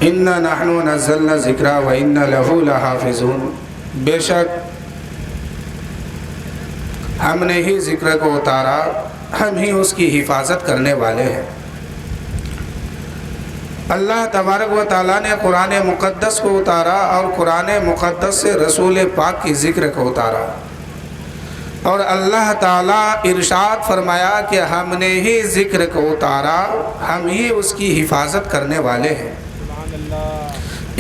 اِنَّا نَحْنُ نَزَّلْنَا الذِّكْرَ وَإِنَّا لَهُ لَحَافِظُونَ، بے شک ہم نے ہی ذکر کو اتارا، ہم ہی اس کی حفاظت کرنے والے ہیں۔ اللہ تبارک و تعالیٰ نے قرآن مقدس کو اتارا اور قرآن مقدس سے رسول پاک کی ذکر کو اتارا، اور اللہ تعالیٰ ارشاد فرمایا کہ ہم نے ہی ذکر کو اتارا، ہم ہی اس کی حفاظت کرنے والے ہیں۔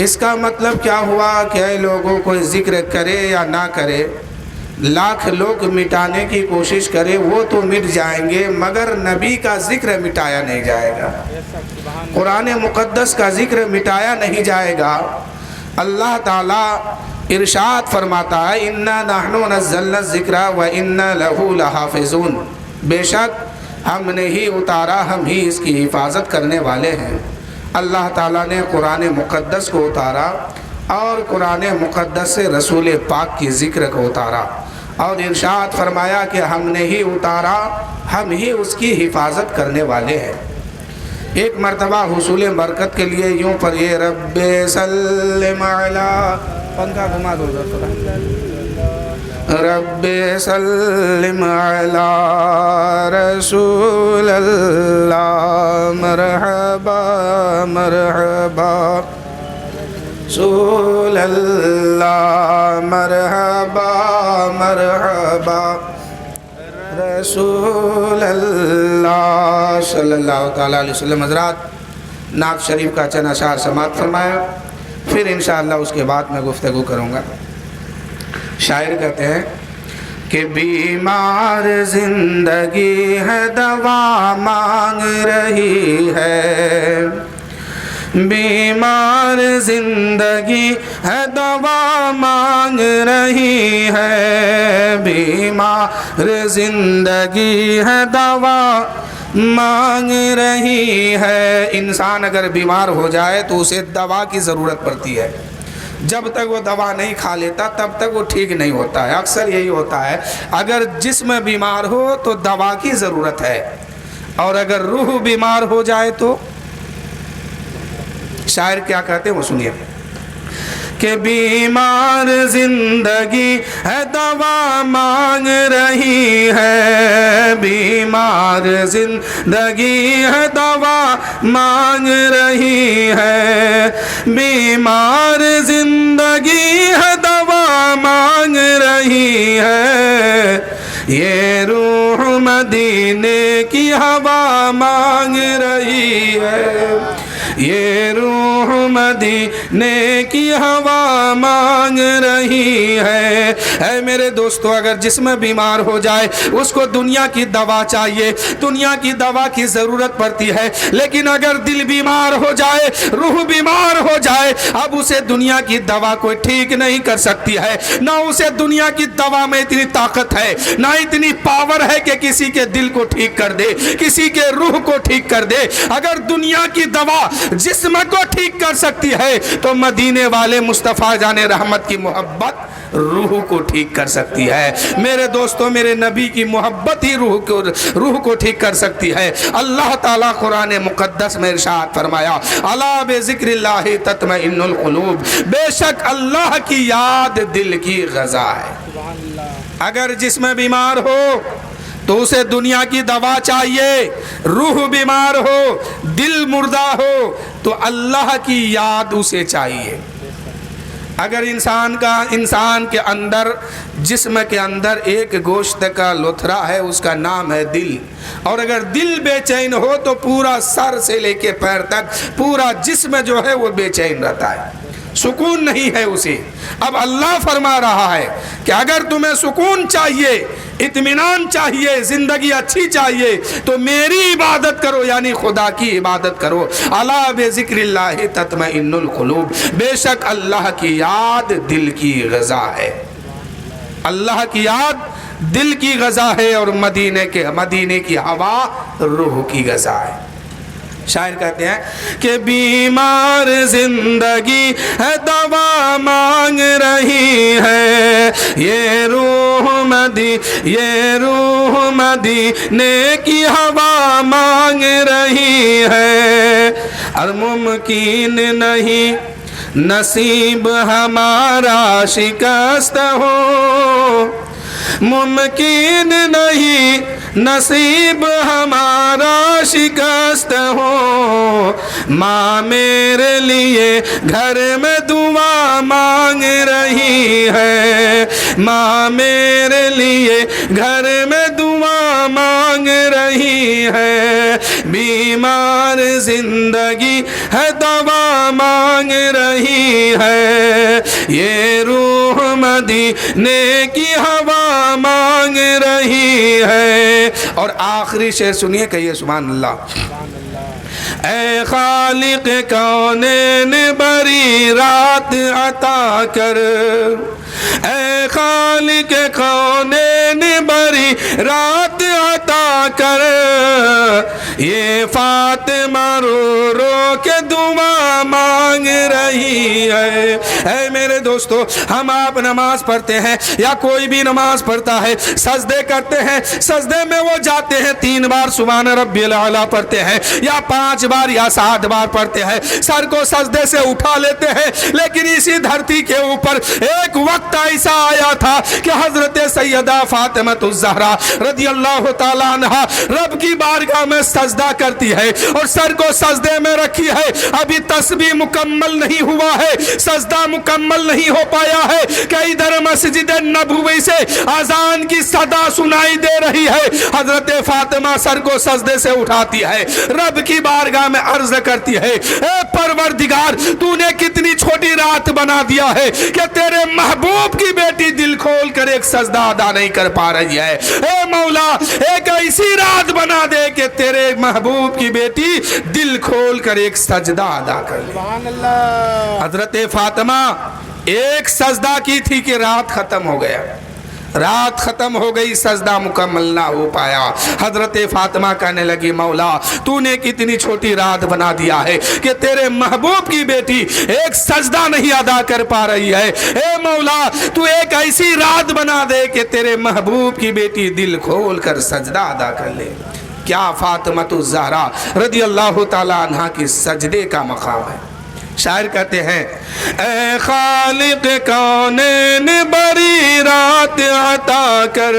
اس کا مطلب کیا ہوا کہ اے لوگوں کوئی ذکر کرے یا نہ کرے، لاکھ لوگ مٹانے کی کوشش کرے وہ تو مٹ جائیں گے، مگر نبی کا ذکر مٹایا نہیں جائے گا، قرآن مقدس کا ذکر مٹایا نہیں جائے گا۔ اللہ تعالیٰ ارشاد فرماتا ہے اِنَّا نَحْنُ نَزَّلْنَا الذِّكْرَ وَإِنَّا لَهُ لَحَافِظُونَ، بے شک ہم نے ہی اتارا، ہم ہی اس کی حفاظت کرنے والے ہیں۔ اللہ تعالیٰ نے قرآن مقدس کو اتارا اور قرآن مقدس سے رسول پاک کی ذکر کو اتارا، اور ارشاد فرمایا کہ ہم نے ہی اتارا، ہم ہی اس کی حفاظت کرنے والے ہیں۔ ایک مرتبہ حصول برکت کے لیے یوں پڑھیے رب سلم علی، پنکھا گھما دو ذرا، رب سلم علی رسول اللہ، مرحبا مرحبا رسول اللہ، مرحبا مرحبا رسول اللہ صلی اللہ تعالیٰ علیہ وسلم۔ حضرات نعت شریف کا چند اشعار سماعت فرمایا، پھر انشاءاللہ اس کے بعد میں گفتگو کروں گا۔ شاعر کہتے ہیں کہ بیمار زندگی ہے دوا مانگ رہی ہے، بیمار زندگی ہے دوا مانگ رہی ہے، بیمار زندگی ہے دوا مانگ رہی ہے۔ انسان اگر بیمار ہو جائے تو اسے دوا کی ضرورت پڑتی ہے، جب تک وہ دوا نہیں کھا لیتا تب تک وہ ٹھیک نہیں ہوتا ہے۔ اکثر یہی ہوتا ہے، اگر جسم بیمار ہو تو دوا کی ضرورت ہے، اور اگر روح بیمار ہو جائے تو شاعر کیا کہتے ہیں وہ سنیے کہ بیمار زندگی ہے دوا مانگ رہی ہے، بیمار زندگی ہے دوا مانگ رہی ہے، بیمار زندگی ہے دوا مانگ رہی ہے، یہ روح مدینے کی ہوا مانگ رہی ہے، یہ روح مدینے کی ہوا مانگ رہی ہے۔ اے میرے دوستو، اگر جسم بیمار ہو جائے اس کو دنیا کی دوا چاہیے، دنیا کی دوا کی ضرورت پڑتی ہے، لیکن اگر دل بیمار ہو جائے، روح بیمار ہو جائے، اب اسے دنیا کی دوا کوئی ٹھیک نہیں کر سکتی ہے، نہ اسے دنیا کی دوا میں اتنی طاقت ہے، نہ اتنی پاور ہے کہ کسی کے دل کو ٹھیک کر دے، کسی کے روح کو ٹھیک کر دے۔ اگر دنیا کی دوا جسم کو ٹھیک کر سکتی ہے تو مدینے والے مصطفیٰ جان رحمت کی محبت روح کو ٹھیک کر سکتی ہے۔ میرے دوستو، میرے نبی کی محبت ہی روح کو ٹھیک کر سکتی ہے۔ اللہ تعالیٰ قرآن مقدس میں ارشاد فرمایا الا بذکر اللہ تطمئن القلوب، بے شک اللہ کی یاد دل کی غذا ہے۔ اگر جسم بیمار ہو تو اسے دنیا کی دوا چاہیے، روح بیمار ہو، دل مردہ ہو تو اللہ کی یاد اسے چاہیے۔ اگر انسان کے اندر، جسم کے اندر ایک گوشت کا لتھڑا ہے، اس کا نام ہے دل، اور اگر دل بے چین ہو تو پورا سر سے لے کے پیر تک پورا جسم جو ہے وہ بے چین رہتا ہے، سکون نہیں ہے اسے۔ اب اللہ فرما رہا ہے کہ اگر تمہیں سکون چاہیے، اطمینان چاہیے، زندگی اچھی چاہیے تو میری عبادت کرو، یعنی خدا کی عبادت کرو۔ الا بذکر اللہ تطمئن القلوب، بے شک اللہ کی یاد دل کی غذا ہے، اللہ کی یاد دل کی غذا ہے، اور مدینے کی ہوا روح کی غذا ہے۔ شاعر کہتے ہیں کہ بیمار زندگی ہے دوا مانگ رہی ہے، یہ روح مدینے کی ہوا مانگ رہی ہے، اور ممکن نہیں نصیب ہمارا شکست ہو، ممکن نہیں نصیب ہمارا شکست ہو، ماں میرے لیے گھر میں دعا مانگ رہی ہے، ماں میرے لیے گھر میں دعا مانگ رہی ہے، بیمار زندگی ہے دوا مانگ رہی ہے، یہ روح مدینے کی ہوا مانگ رہی ہے۔ اور آخری شعر سنیے، کہیے سبحان اللہ۔ اے خالق کونین بری رات عطا کر، اے خالق کونین بری رات عطا کر، یہ فاطمہ رو رو کے دعا مانگ رہی ہے۔ اے میرے دوستو، ہم آپ نماز پڑھتے ہیں یا کوئی بھی نماز پڑھتا ہے، سجدے کرتے ہیں، سجدے میں وہ جاتے ہیں 3 بار سبحان ربی الاعلیٰ پڑھتے ہیں یا 5 بار یا 7 بار پڑھتے ہیں، سر کو سجدے سے اٹھا لیتے ہیں، لیکن اسی دھرتی کے اوپر ایک وقت ایسا آیا تھا کہ حضرت سیدہ فاطمہ الزہرا رضی اللہ تعالیٰ عنہ رب کی بارگاہ میں سجدہ کرتی ہے اور سر کو سجدے میں رکھی ہے، ابھی تسبیح مکمل نہیں ہوا ہے، سجدہ مکمل نہیں ہو پایا ہے کہ ادھر مسجد نبوی سے اذان کی صدا سنائی دے رہی ہے، حضرت فاطمہ سر کو سجدے سے اٹھاتی ہے، رب کی بارگاہ میں عرض کرتی ہے، اے پروردگار تو نے کتنی چھوٹی رات بنا دیا ہے کہ تیرے محبوب کی بیٹی دل کھول کر ایک سجدہ ادا نہیں کر پا رہی ہے، اے مولا ایک ایسی رات بنا دے کہ تیرے محبوب کی بیٹی دل کھول کر ایک سجدہ ادا کر لے۔ سبحان اللہ۔ حضرت فاطمہ ایک سجدہ کی تھی کہ رات ختم ہو گیا، رات ختم ہو گئی، سجدہ مکمل نہ ہو پایا، حضرت فاطمہ کہنے لگی مولا تو نے کتنی چھوٹی رات بنا دیا ہے کہ تیرے محبوب کی بیٹی ایک سجدہ نہیں ادا کر پا رہی ہے، اے مولا تو ایک ایسی رات بنا دے کہ تیرے محبوب کی بیٹی دل کھول کر سجدہ ادا کر لے۔ کیا فاطمہ الزہرا رضی اللہ تعالیٰ عنہ کی سجدے کا مقام ہے۔ شاعر کہتے ہیں، اے خالق کونین بری رات عطا کر،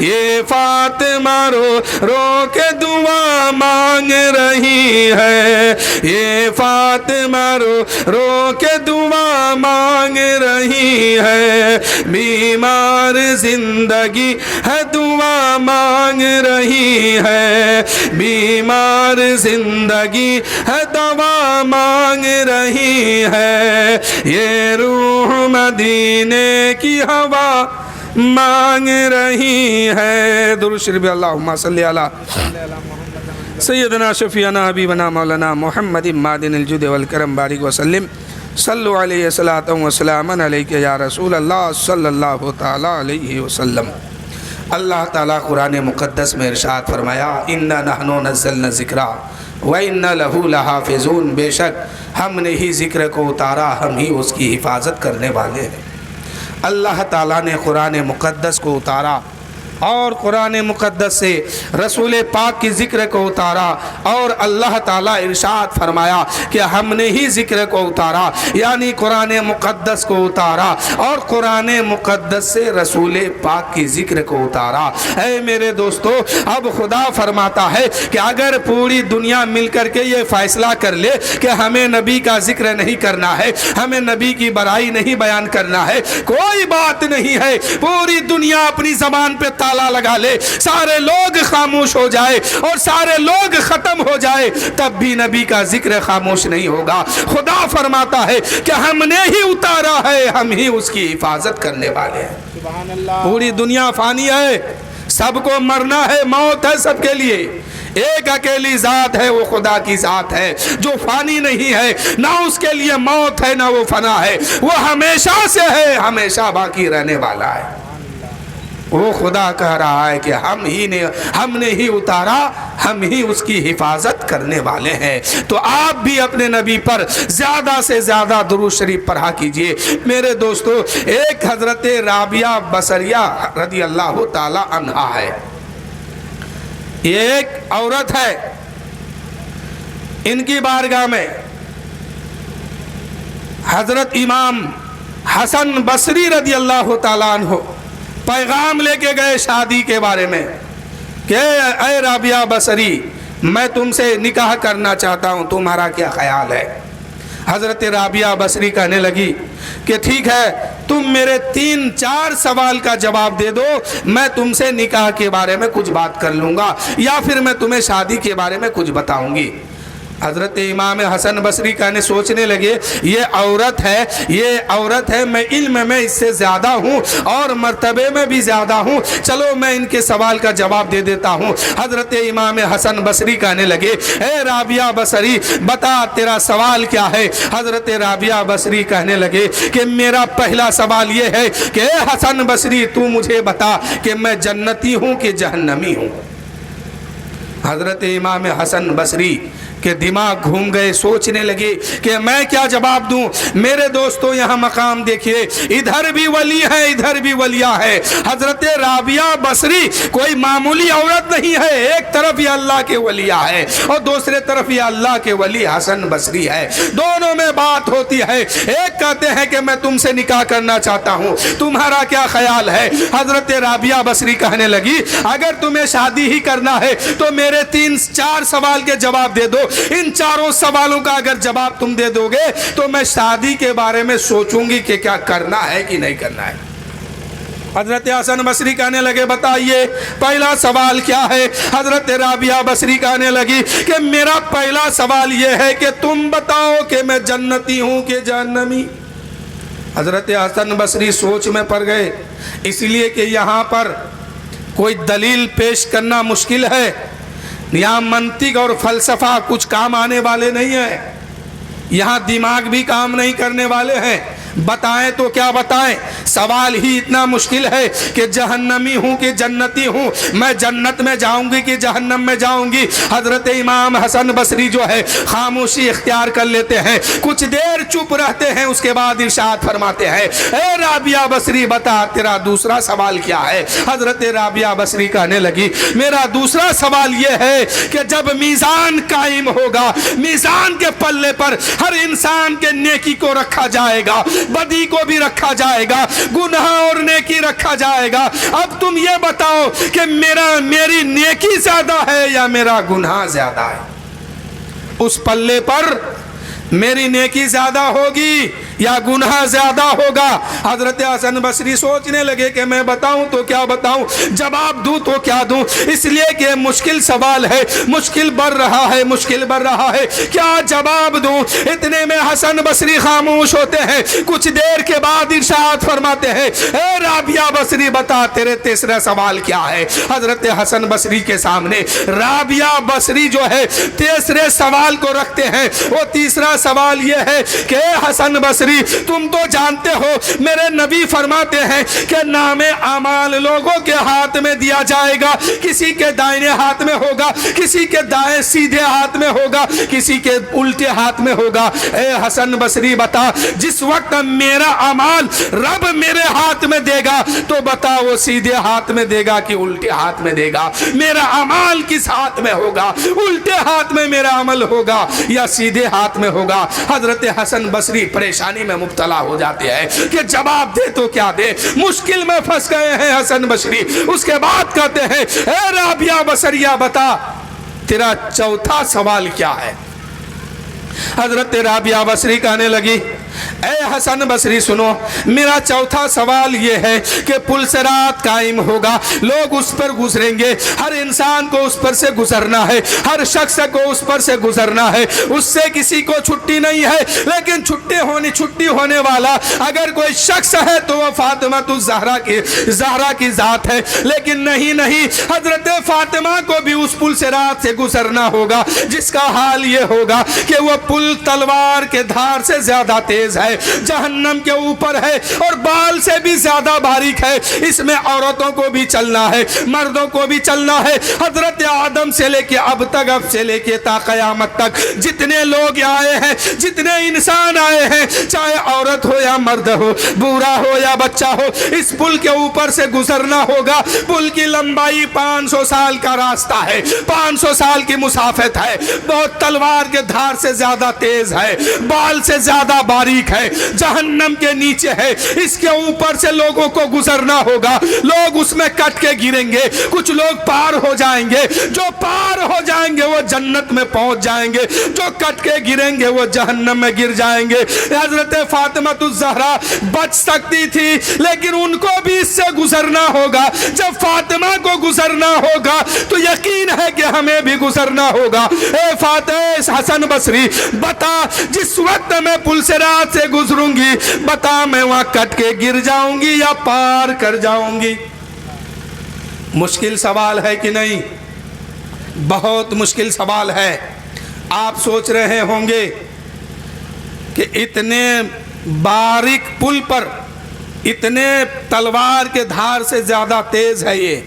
یہ فاطمہ رو رو کے دعا مانگ رہی ہے، یہ فاطمہ رو رو کے دعا مانگ رہی ہے، بیمار زندگی ہے دعا مانگ رہی ہے، بیمار زندگی ہے دوا مانگ رہی ہے، یہ روح مدینے کی ہوا مانگ رہی ہے۔ درود شریف اللہم صلی علی سیدنا شفیعنا حبیبنا مولانا محمد مادن الجود والکرم بارک وسلم، صلو علیہ صلاۃ و سلاما علیک یا رسول اللہ صلی اللہ تعالی علیہ وسلم۔ اللہ تعالیٰ قرآن مقدس میں ارشاد فرمایا، اِنَّا نَحْنُ نَزَّلْنَا الذِّكْرَ وَإِنَّا لَهُ لَحَافِظُونَ، بے شک ہم نے ہی ذکر کو اتارا، ہم ہی اس کی حفاظت کرنے والے ہیں۔ اللہ تعالیٰ نے قرآن مقدس کو اتارا اور قرآن مقدس سے رسول پاک کی ذکر کو اتارا، اور اللہ تعالیٰ ارشاد فرمایا کہ ہم نے ہی ذکر کو اتارا، یعنی قرآن مقدس کو اتارا اور قرآن مقدس سے رسول پاک کی ذکر کو اتارا۔ اے میرے دوستو، اب خدا فرماتا ہے کہ اگر پوری دنیا مل کر کے یہ فیصلہ کر لے کہ ہمیں نبی کا ذکر نہیں کرنا ہے، ہمیں نبی کی برائی نہیں بیان کرنا ہے، کوئی بات نہیں ہے، پوری دنیا اپنی زبان پہ تالا لگا لے، سارے لوگ خاموش ہو جائے اور سارے لوگ ختم ہو جائے، تب بھی نبی کا ذکر خاموش نہیں ہوگا۔ خدا فرماتا ہے کہ ہم نے ہی اتارا ہے، ہم ہی اس کی حفاظت کرنے والے ہیں۔ سبحان اللہ۔ پوری دنیا فانی ہے، سب کو مرنا ہے، موت ہے سب کے لیے، ایک اکیلی ذات ہے، وہ خدا کی ذات ہے جو فانی نہیں ہے، نہ اس کے لیے موت ہے نہ وہ فنا ہے، وہ ہمیشہ سے ہے، ہمیشہ باقی رہنے والا ہے۔ وہ خدا کہہ رہا ہے کہ ہم نے ہی اتارا، ہم ہی اس کی حفاظت کرنے والے ہیں۔ تو آپ بھی اپنے نبی پر زیادہ سے زیادہ درود شریف پڑھا کیجئے۔ میرے دوستو، ایک حضرت رابعہ بصریہ رضی اللہ تعالی عنہا ہے، ایک عورت ہے، ان کی بارگاہ میں حضرت امام حسن بصری رضی اللہ تعالیٰ عنہ پیغام لے کے گئے شادی کے بارے میں کہ اے رابعہ بصری، میں تم سے نکاح کرنا چاہتا ہوں، تمہارا کیا خیال ہے؟ حضرت رابعہ بصری کہنے لگی کہ ٹھیک ہے، تم میرے 3-4 سوال کا جواب دے دو، میں تم سے نکاح کے بارے میں کچھ بات کر لوں گا، یا پھر میں تمہیں شادی کے بارے میں کچھ بتاؤں گی۔ حضرت امام حسن بصری کہنے سوچنے لگے، یہ عورت ہے، میں علم میں اس سے زیادہ ہوں اور مرتبے میں بھی زیادہ ہوں، چلو میں ان کے سوال کا جواب دے دیتا ہوں۔ حضرت امام حسن بصری کہنے لگے، اے رابعہ بصری بتا تیرا سوال کیا ہے؟ حضرت رابعہ بصری کہنے لگے کہ میرا پہلا سوال یہ ہے کہ اے حسن بصری تو مجھے بتا کہ میں جنتی ہوں کہ جہنمی ہوں؟ حضرت امام حسن بصری کہ دماغ گھوم گئے، سوچنے لگے کہ میں کیا جواب دوں۔ میرے دوستو یہاں مقام دیکھیے، ادھر بھی ولی ہے ادھر بھی ولیہ ہے۔ حضرت رابعہ بصری کوئی معمولی عورت نہیں ہے، ایک طرف یہ اللہ کے ولیہ ہے اور دوسرے طرف یہ اللہ کے ولی حسن بصری ہے، دونوں میں بات ہوتی ہے۔ ایک کہتے ہیں کہ میں تم سے نکاح کرنا چاہتا ہوں، تمہارا کیا خیال ہے؟ حضرت رابعہ بصری کہنے لگی اگر تمہیں شادی ہی کرنا ہے تو میرے 3-4 سوال کے جواب دے دو، ان چاروں سوالوں کا اگر جواب تم دے دو گے تو میں شادی کے بارے میں سوچوں گی کہ کیا کرنا ہے کہ نہیں کرنا ہے۔ حضرت حسن بصری کہنے لگے بتائیے پہلا سوال کیا ہے؟ حضرت رابعہ بصری کہنے لگی کہ میرا پہلا سوال یہ ہے کہ تم بتاؤ کہ میں جنتی ہوں کہ جہنمی؟ حضرت حسن بصری سوچ میں پڑ گئے، اس لیے کہ یہاں پر کوئی دلیل پیش کرنا مشکل ہے، یہاں منطق اور فلسفہ کچھ کام آنے والے نہیں ہیں، یہاں دماغ بھی کام نہیں کرنے والے ہیں، بتائیں تو کیا بتائیں؟ سوال ہی اتنا مشکل ہے کہ جہنمی ہوں کہ جنتی ہوں، میں جنت میں جاؤں گی کہ جہنم میں جاؤں گی؟ حضرت امام حسن بصری جو ہے خاموشی اختیار کر لیتے ہیں، کچھ دیر چپ رہتے ہیں، اس کے بعد ارشاد فرماتے ہیں اے رابعہ بصری بتا تیرا دوسرا سوال کیا ہے؟ حضرت رابعہ بصری کہنے لگی میرا دوسرا سوال یہ ہے کہ جب میزان قائم ہوگا، میزان کے پلے پر ہر انسان کے نیکی کو رکھا جائے گا، بدی کو بھی رکھا جائے گا، گناہ اور نیکی رکھا جائے گا، اب تم یہ بتاؤ کہ میری نیکی زیادہ ہے یا میرا گناہ زیادہ ہے؟ اس پلے پر میری نیکی زیادہ ہوگی یا گناہ زیادہ ہوگا؟ حضرت حسن بصری سوچنے لگے کہ میں بتاؤں تو کیا بتاؤں، جواب دوں تو کیا دوں، اس لیے کہ مشکل سوال ہے، مشکل بڑھ رہا ہے، کیا جواب دوں؟ اتنے میں حسن بصری خاموش ہوتے ہیں، کچھ دیر کے بعد ارشاد فرماتے ہیں اے رابعہ بصری بتا تیرے تیسرا سوال کیا ہے؟ حضرت حسن بصری کے سامنے رابعہ بصری جو ہے تیسرے سوال کو رکھتے ہیں، وہ تیسرا سوال یہ ہے کہ اے حسن بصری تم تو جانتے ہو میرے نبی فرماتے ہیں کہ نام اعمال لوگوں کے ہاتھ میں دیا جائے گا، کسی کے دائیں ہاتھ میں ہوگا، کسی کے دائیں سیدھے ہاتھ میں ہوگا، کسی کے الٹے ہاتھ میں ہوگا۔ اے حسن بصری بتا جس وقت میرا اعمال رب میرے ہاتھ میں دے گا تو بتا وہ سیدھے ہاتھ میں دے گا کہ الٹے ہاتھ میں دے گا؟ میرا اعمال کس ہاتھ میں ہوگا؟ الٹے ہاتھ میں میرا عمل ہوگا یا سیدھے ہاتھ میں ہوگا؟ حضرت حسن بصری پریشانی میں مبتلا ہو جاتے ہیں کہ جواب دے تو کیا دے، مشکل میں پھنس گئے ہیں حسن بصری۔ اس کے بعد کہتے ہیں اے رابعہ بصریہ بتا تیرا چوتھا سوال کیا ہے؟ حضرت رابعہ بصری کہنے لگی اے حسن بصری سنو، میرا چوتھا سوال یہ ہے کہ پل صراط قائم ہوگا، لوگ اس پر گزریں گے، ہر انسان کو اس پر سے گزرنا ہے، ہر شخص کو اس پر سے گزرنا ہے، اس سے کسی کو چھٹی نہیں ہے، لیکن چھٹی ہونے والا اگر کوئی شخص ہے تو وہ فاطمہ الزہرا کی ذات ہے، لیکن نہیں، حضرت فاطمہ کو بھی اس پل صراط سے گزرنا ہوگا، جس کا حال یہ ہوگا کہ وہ پل تلوار کے دھار سے زیادہ تیز تیز ہے، جہنم کے اوپر ہے اور بال سے بھی زیادہ باریک ہے۔ اس میں عورتوں کو بھی چلنا ہے، مردوں کو بھی چلنا ہے۔ حضرت آدم سے لے کے اب تک، اب سے لے کے تا قیامت تک جتنے لوگ آئے ہیں، جتنے انسان آئے ہیں، چاہے عورت ہو یا مرد ہو، بوڑھا ہو یا بچہ ہو، اس پل کے اوپر سے گزرنا ہوگا۔ پل کی لمبائی 500 سال کا راستہ ہے، 500 سال کی مسافت ہے، بہت تلوار کے دھار سے زیادہ تیز ہے، بال سے زیادہ باریک ہے، جہنم کے نیچے ہے، اس کے اوپر سے لوگوں کو گزرنا ہوگا۔ لوگ اس میں کٹ کے گریں گے، کچھ لوگ پار ہو جائیں گے، جو پار ہو جائیں گے وہ جنت میں پہنچ جائیں گے، جو کٹ کے گریں گے وہ جہنم میں گر جائیں گے۔ حضرت فاطمہ الزہرا بچ سکتی تھی لیکن ان کو بھی اس سے گزرنا ہوگا۔ جب فاطمہ کو گزرنا ہوگا تو یقین ہے کہ ہمیں بھی گزرنا ہوگا۔ اے فاتح حسن بصری بتا، جس وقت میں پل صراط سے گزروں گی، بتا میں وہاں کٹ کے گر جاؤں گی یا پار کر جاؤں گی؟ مشکل سوال ہے کہ نہیں؟ بہت مشکل سوال ہے۔ آپ سوچ رہے ہوں گے کہ اتنے باریک پل پر، اتنے تلوار کے دھار سے زیادہ تیز ہے یہ،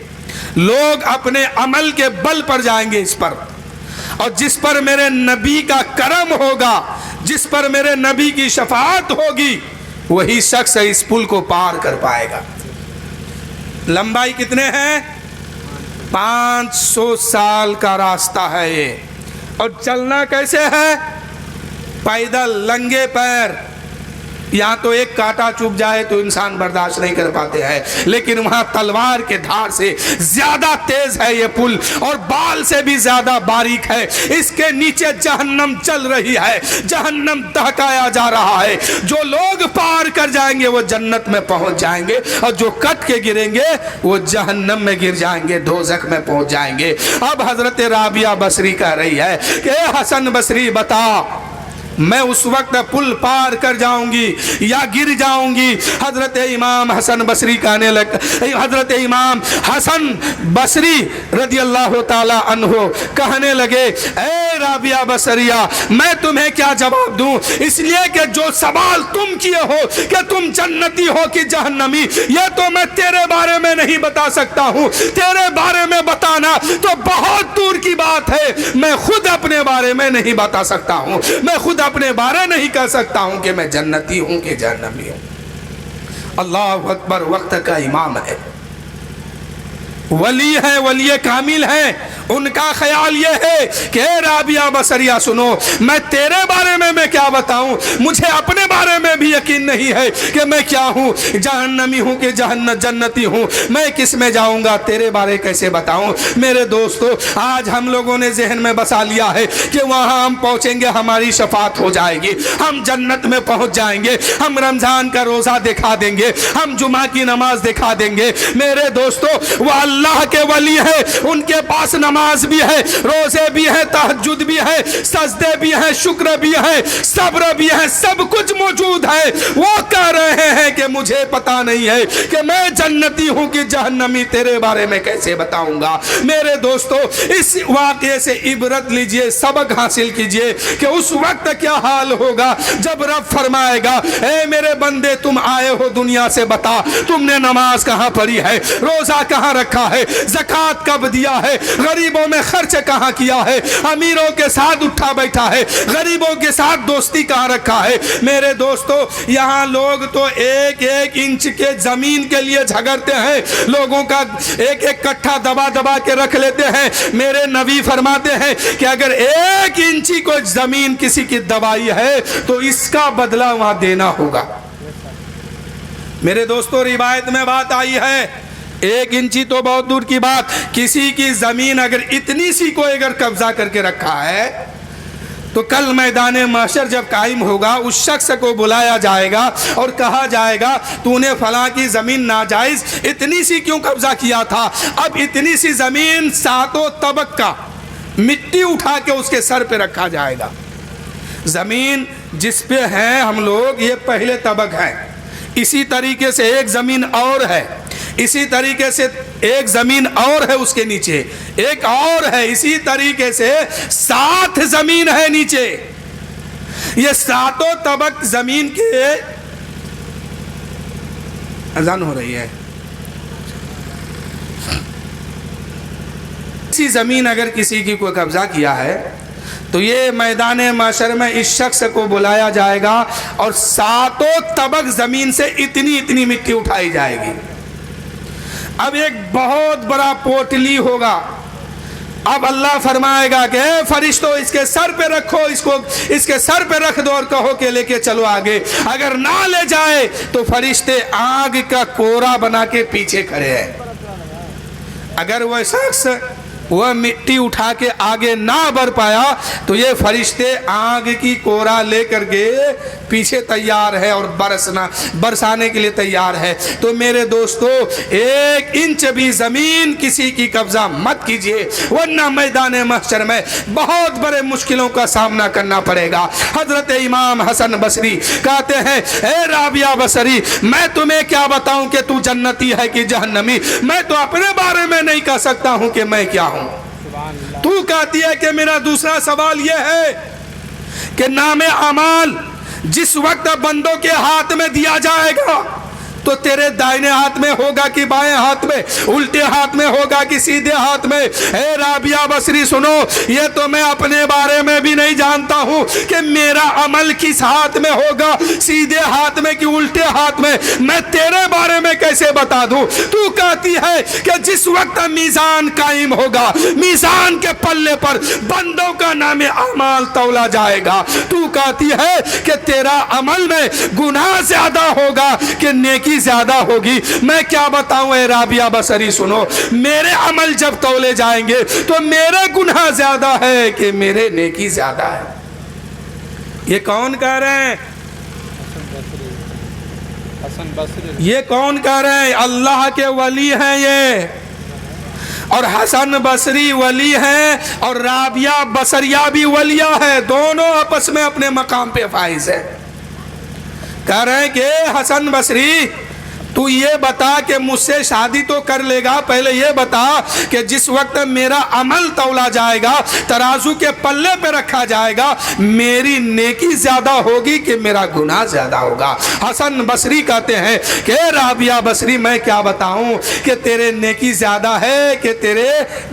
لوگ اپنے عمل کے بل پر جائیں گے اس پر، اور جس پر میرے نبی کا کرم ہوگا، جس پر میرے نبی کی شفاعت ہوگی، وہی شخص اس پل کو پار کر پائے گا۔ لمبائی کتنے ہیں؟ 500 سال کا راستہ ہے یہ، اور چلنا کیسے ہے؟ پیدل، لنگے پیر۔ یہاں تو ایک کانٹا چوب جائے تو انسان برداشت نہیں کر پاتے ہیں، لیکن وہاں تلوار کے دھار سے زیادہ تیز ہے یہ پل، اور بال سے بھی زیادہ باریک ہے۔ اس کے نیچے جہنم چل رہی ہے، جہنم دہکایا جا رہا ہے۔ جو لوگ پار کر جائیں گے وہ جنت میں پہنچ جائیں گے، اور جو کٹ کے گریں گے وہ جہنم میں گر جائیں گے، دوزخ میں پہنچ جائیں گے۔ اب حضرت رابعہ بصری کہہ رہی ہے کہ اے حسن بصری بتا، میں اس وقت پل پار کر جاؤں گی یا گر جاؤں گی؟ حضرت امام حسن بصری کہنے لگ، حضرت امام حسن بصری رضی اللہ تعالی عنہ کہنے لگے، اے رابعہ بصریہ، میں تمہیں کیا جواب دوں؟ اس لیے کہ جو سوال تم کیے ہو کہ تم جنتی ہو کہ جہنمی، یہ تو میں تیرے بارے میں نہیں بتا سکتا ہوں۔ تیرے بارے میں بتانا تو بہت دور کی بات ہے، میں خود اپنے بارے میں نہیں بتا سکتا ہوں، میں خود اپنے بارے نہیں کہہ سکتا ہوں کہ میں جنتی ہوں کہ جہنمی ہوں۔ اللہ اکبر، وقت کا امام ہے، ولی ہے، ولی کامل ہے۔ ان کا خیال یہ ہے کہ اے رابعہ بصریہ سنو، میں تیرے بارے میں کیا بتاؤں، مجھے اپنے بارے میں بھی یقین نہیں ہے کہ میں کیا ہوں، جہنمی ہوں کہ جنتی ہوں، میں کس میں جاؤں گا، تیرے بارے کیسے بتاؤں؟ میرے دوستو، آج ہم لوگوں نے ذہن میں بسا لیا ہے کہ وہاں ہم پہنچیں گے، ہماری شفاعت ہو جائے گی، ہم جنت میں پہنچ جائیں گے، ہم رمضان کا روزہ دکھا دیں گے، ہم جمعہ کی نماز دکھا دیں گے۔ میرے دوستو، وہ اللہ کے ولی ہے، ان کے پاس نماز بھی ہے، روزے بھی ہے، تہجد بھی ہے، سجدے بھی ہے، شکر بھی ہے، صبر بھی ہے، سب کچھ موجود ہے۔ وہ کہہ رہے ہیں کہ مجھے پتا نہیں ہے کہ میں جنتی ہوں کہ جہنمی، تیرے بارے میں کیسے بتاؤں گا؟ میرے دوستو، اس واقعے سے عبرت لیجئے، سبق حاصل کیجئے کہ اس وقت کیا حال ہوگا جب رب فرمائے گا، اے میرے بندے تم آئے ہو دنیا سے، بتا تم نے نماز کہاں پڑھی ہے، روزہ کہاں رکھا ہے، زکوٰۃ کب دیا ہے، غریبوں میں خرچ کہاں کیا ہے، امیروں کے ساتھ اٹھا بیٹھا ہے، غریبوں کے ساتھ دوستی کہاں رکھا ہے؟ میرے دوستو، یہاں لوگ تو ایک ایک انچ کے زمین کے لیے جھگڑتے ہیں، لوگوں کا ایک ایک کٹھا دبا دبا کے رکھ لیتے ہیں۔ میرے نبی فرماتے ہیں کہ اگر ایک انچی کو زمین کسی کی دبائی ہے تو اس کا بدلہ وہاں دینا ہوگا۔ میرے دوستو، روایت میں بات آئی ہے، ایک انچی تو بہت دور کی بات، کسی کی زمین اگر اتنی سی کو اگر قبضہ کر کے رکھا ہے تو کل میدان محشر جب قائم ہوگا، اس شخص کو بلایا جائے گا اور کہا جائے گا، تو نے فلاں کی زمین ناجائز اتنی سی کیوں قبضہ کیا تھا؟ اب اتنی سی زمین 7 طبق کا مٹی اٹھا کے اس کے سر پہ رکھا جائے گا۔ زمین جس پہ ہیں ہم لوگ، یہ پہلے طبق ہے، اسی طریقے سے ایک زمین اور ہے، اسی طریقے سے ایک زمین اور ہے، اس کے نیچے ایک اور ہے، اسی طریقے سے 7 زمین ہے نیچے۔ یہ ساتوں طبق زمین کے اذان ہو رہی ہے. اسی زمین اگر کسی کی کوئی قبضہ کیا ہے تو یہ میدان محشر میں اس شخص کو بلایا جائے گا اور ساتوں طبق زمین سے اتنی مٹی اٹھائی جائے گی. اب ایک بہت بڑا پوٹلی ہوگا. اب اللہ فرمائے گا کہ اے فرشتوں اس کے سر پہ رکھو, اس کے سر پہ رکھ دو اور کہو کہ لے کے چلو آگے. اگر نہ لے جائے تو فرشتے آگ کا کورا بنا کے پیچھے کھڑے ہیں. اگر وہ شخص وہ مٹی اٹھا کے آگے نہ بڑھ پایا تو یہ فرشتے آگ کی کورا لے کر کے پیچھے تیار ہے اور برسانے کے لیے تیار ہے. تو میرے دوستو, 1 انچ بھی زمین کسی کی قبضہ مت کیجئے, ورنہ میدان محشر میں بہت بڑے مشکلوں کا سامنا کرنا پڑے گا. حضرت امام حسن بصری کہتے ہیں, اے رابعہ بصری, میں تمہیں کیا بتاؤں کہ تو جنتی ہے کہ جہنمی, میں تو اپنے بارے میں نہیں کہہ سکتا ہوں کہ میں کیا ہوں. تو کہتی ہے کہ میرا دوسرا سوال یہ ہے کہ نام اعمال جس وقت بندوں کے ہاتھ میں دیا جائے گا تو تیرے دائنے ہاتھ میں ہوگا کہ بائیں ہاتھ میں, الٹے ہاتھ میں ہوگا کہ سیدھے ہاتھ میں. اے رابعہ بصری سنو, یہ تو میں اپنے بارے میں بھی نہیں جانتا ہوں کہ میرا عمل کس ہاتھ میں ہوگا, سیدھے ہاتھ میں کہ الٹے ہاتھ میں تیرے بارے میں کیسے بتا دوں. تو کہتی ہے کہ جس وقت میزان قائم ہوگا, میزان کے پلے پر بندوں کا نام اعمال تولا جائے گا, تو کہتی ہے کہ تیرا عمل میں گناہ زیادہ ہوگا کہ نیکی زیادہ ہوگی. میں کیا بتاؤں اے رابعہ بصری, سنو, میرے عمل جب تولے جائیں گے تو میرے گناہ زیادہ ہے کہ میرے نیکی زیادہ ہے. یہ کون کہہ رہے ہیں؟ یہ کون کہہ رہے ہیں؟ اللہ کے ولی ہیں یہ, اور حسن بصری ولی ہیں اور رابعہ بصریہ بھی ولیہ ہے, دونوں آپس میں اپنے مقام پہ فائز ہیں. کہہ رہے ہیں کہ حسن بصری تو یہ بتا کہ مجھ سے شادی تو کر لے گا, پہلے یہ بتا کہ جس وقت میرا عمل تولا جائے گا, ترازو کے پلے پہ رکھا جائے گا, میری نیکی زیادہ ہوگی کہ میرا گناہ زیادہ ہوگا. حسن بصری کہتے ہیں کہ رابعہ بصری میں کیا بتاؤں کہ تیرے نیکی زیادہ ہے کہ تیرے